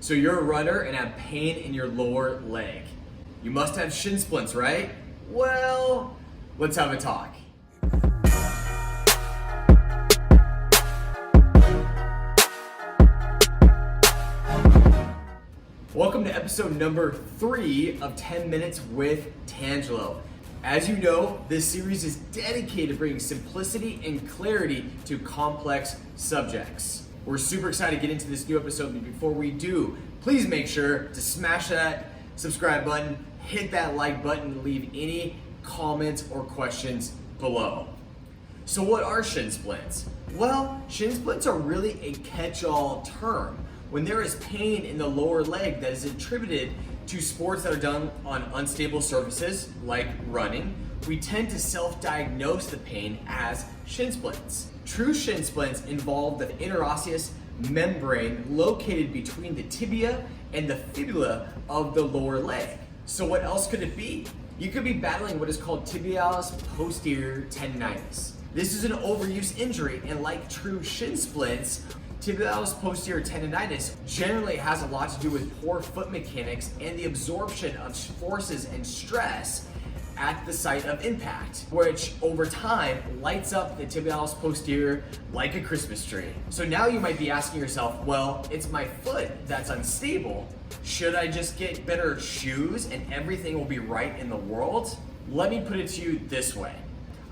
So you're a runner and have pain in your lower leg. You must have shin splints, right? Well, let's have a talk. Welcome to episode number 3 of 10 Minutes with Tangelo. As you know, this series is dedicated to bringing simplicity and clarity to complex subjects. We're super excited to get into this new episode, but before we do, please make sure to smash that subscribe button, hit that like button, and leave any comments or questions below. So what are shin splints? Well, shin splints are really a catch-all term. When there is pain in the lower leg that is attributed to sports that are done on unstable surfaces, like running, we tend to self-diagnose the pain as shin splints. True shin splints involve the interosseous membrane located between the tibia and the fibula of the lower leg. So what else could it be? You could be battling what is called tibialis posterior tendonitis. This is an overuse injury, and like true shin splints, tibialis posterior tendonitis generally has a lot to do with poor foot mechanics and the absorption of forces and stress at the site of impact, which over time lights up the tibialis posterior like a Christmas tree. So now you might be asking yourself, well, it's my foot that's unstable. Should I just get better shoes and everything will be right in the world? Let me put it to you this way.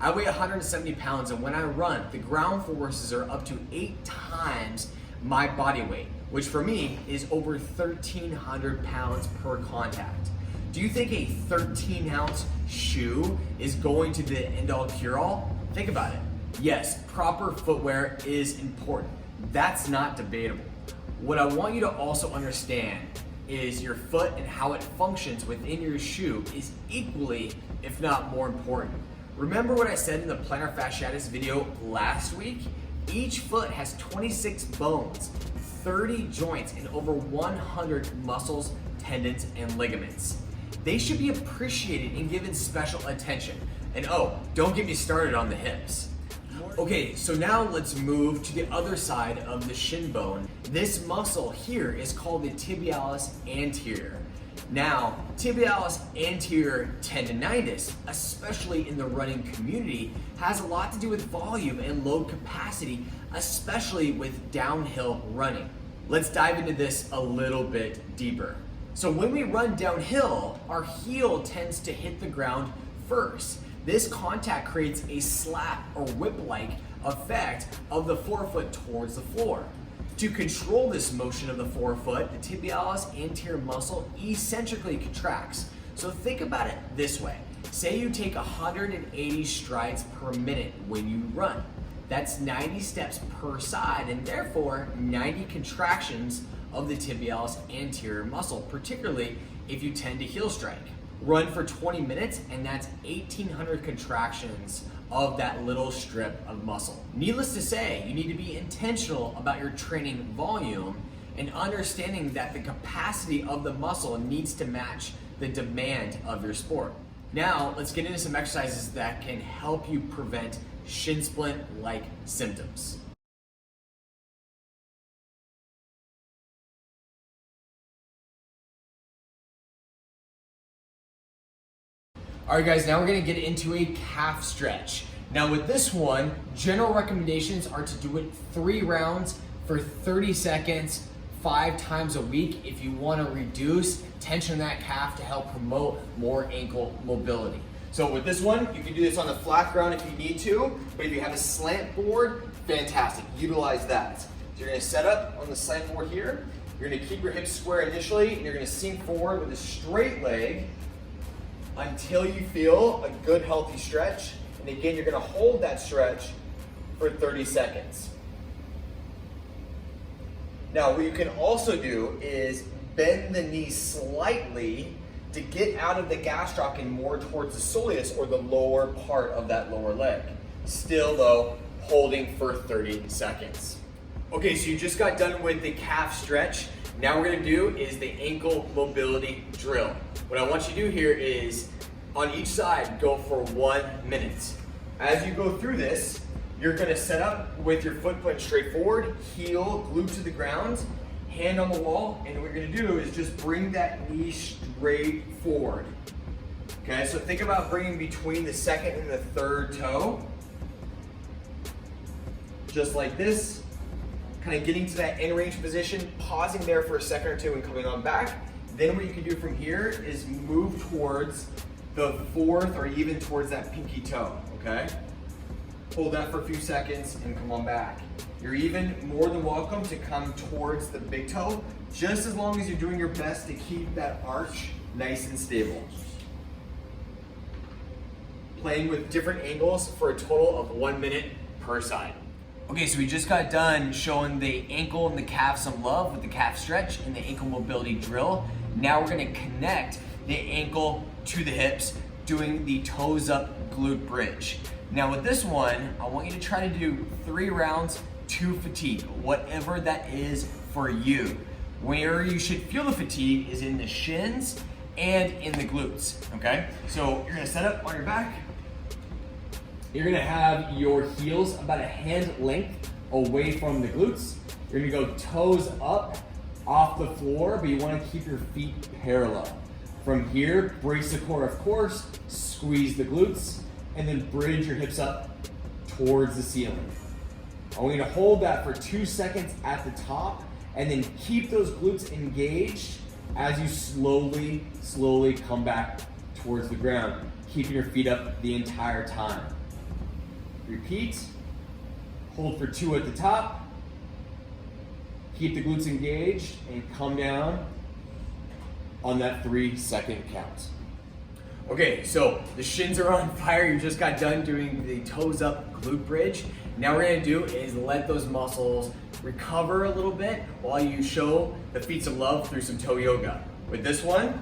I weigh 170 pounds, and when I run, the ground forces are up to 8 times my body weight, which for me is over 1,300 pounds per contact. Do you think a 13-ounce shoe is going to be the end-all cure-all? Think about it. Yes, proper footwear is important. That's not debatable. What I want you to also understand is your foot and how it functions within your shoe is equally, if not more important. Remember what I said in the plantar fasciitis video last week? Each foot has 26 bones, 30 joints, and over 100 muscles, tendons, and ligaments. They should be appreciated and given special attention. And oh, don't get me started on the hips. Okay, so now let's move to the other side of the shin bone. This muscle here is called the tibialis anterior. Now, tibialis anterior tendonitis, especially in the running community, has a lot to do with volume and load capacity, especially with downhill running. Let's dive into this a little bit deeper. So when we run downhill, our heel tends to hit the ground first. This contact creates a slap or whip-like effect of the forefoot towards the floor. To control this motion of the forefoot, the tibialis anterior muscle eccentrically contracts. So think about it this way. Say you take 180 strides per minute when you run. That's 90 steps per side, and therefore 90 contractions of the tibialis anterior muscle, particularly if you tend to heel strike. Run for 20 minutes, and that's 1,800 contractions of that little strip of muscle. Needless to say, you need to be intentional about your training volume and understanding that the capacity of the muscle needs to match the demand of your sport. Now, let's get into some exercises that can help you prevent shin splint-like symptoms. All right, guys, now we're gonna get into a calf stretch. Now with this one, general recommendations are to do it 3 rounds for 30 seconds, 5 times a week if you wanna reduce tension in that calf to help promote more ankle mobility. So with this one, you can do this on the flat ground if you need to, but if you have a slant board, fantastic, utilize that. So you're gonna set up on the slant board here, you're gonna keep your hips square initially, and you're gonna sink forward with a straight leg until you feel a good healthy stretch. And again, you're gonna hold that stretch for 30 seconds. Now, what you can also do is bend the knee slightly to get out of the gastroc and more towards the soleus, or the lower part of that lower leg. Still though, holding for 30 seconds. Okay, so you just got done with the calf stretch. Now what we're gonna do is the ankle mobility drill. What I want you to do here is, on each side, go for 1 minute. As you go through this, you're gonna set up with your foot point straight forward, heel glued to the ground, hand on the wall, and what you're gonna do is just bring that knee straight forward. Okay, so think about bringing between the second and the third toe. Just like this, kind of getting to that in range position, pausing there for a second or two and coming on back. Then what you can do from here is move towards the fourth or even towards that pinky toe, okay? Hold that for a few seconds and come on back. You're even more than welcome to come towards the big toe, just as long as you're doing your best to keep that arch nice and stable. Playing with different angles for a total of 1 minute per side. Okay, so we just got done showing the ankle and the calf some love with the calf stretch and the ankle mobility drill. Now we're gonna connect the ankle to the hips, doing the toes up glute bridge. Now with this one, I want you to try to do 3 rounds to fatigue, whatever that is for you. Where you should feel the fatigue is in the shins and in the glutes, okay? So you're gonna set up on your back. You're gonna have your heels about a hand length away from the glutes. You're gonna go toes up off the floor, but you wanna keep your feet parallel. From here, brace the core, of course, squeeze the glutes, and then bridge your hips up towards the ceiling. I want you to hold that for 2 seconds at the top, and then keep those glutes engaged as you slowly come back towards the ground, keeping your feet up the entire time. Repeat, hold for 2 at the top, keep the glutes engaged, and come down on that 3-second count. Okay, so the shins are on fire. You just got done doing the toes up glute bridge. Now what we're gonna do is let those muscles recover a little bit while you show the feet some love through some toe yoga. With this one,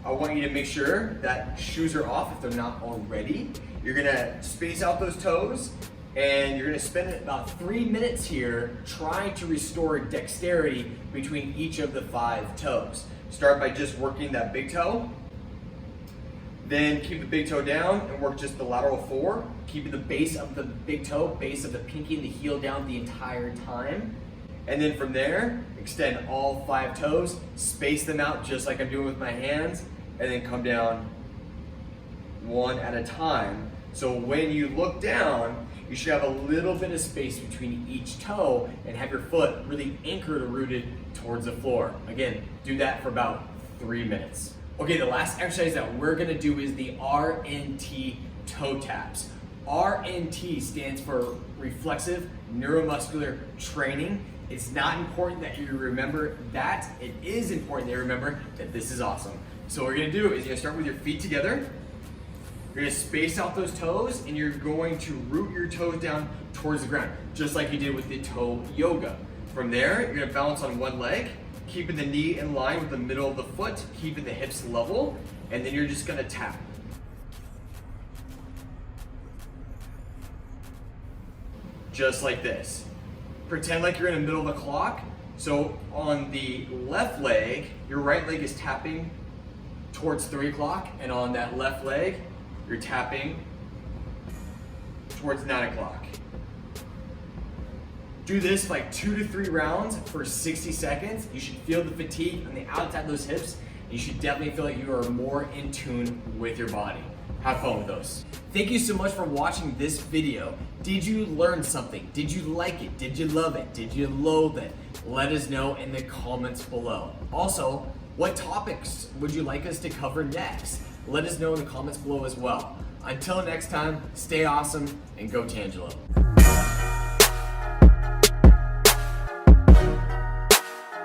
I want you to make sure that shoes are off if they're not already. You're gonna space out those toes, and you're gonna spend about 3 minutes here trying to restore dexterity between each of the 5 toes. Start by just working that big toe, then keep the big toe down and work just the lateral 4, keeping the base of the big toe, base of the pinky and the heel down the entire time. And then from there, extend all 5 toes, space them out just like I'm doing with my hands, and then come down 1 at a time. So when you look down, you should have a little bit of space between each toe and have your foot really anchored or rooted towards the floor. Again, do that for about 3 minutes. Okay, the last exercise that we're gonna do is the RNT toe taps. RNT stands for reflexive neuromuscular training. It's not important that you remember that. It is important that you remember that this is awesome. So what we're gonna do is you're gonna start with your feet together. You're gonna space out those toes, and you're going to root your toes down towards the ground, just like you did with the toe yoga. From there, you're gonna balance on one leg, keeping the knee in line with the middle of the foot, keeping the hips level, and then you're just gonna tap. Just like this. Pretend like you're in the middle of a clock. So on the left leg, your right leg is tapping towards 3 o'clock, and on that left leg, you're tapping towards 9 o'clock. Do this like 2 to 3 rounds for 60 seconds. You should feel the fatigue on the outside of those hips. You should definitely feel like you are more in tune with your body. Have fun with those. Thank you so much for watching this video. Did you learn something? Did you like it? Did you love it? Did you loathe it? Let us know in the comments below. Also, what topics would you like us to cover next? Let us know in the comments below as well. Until next time, stay awesome and go Tangelo.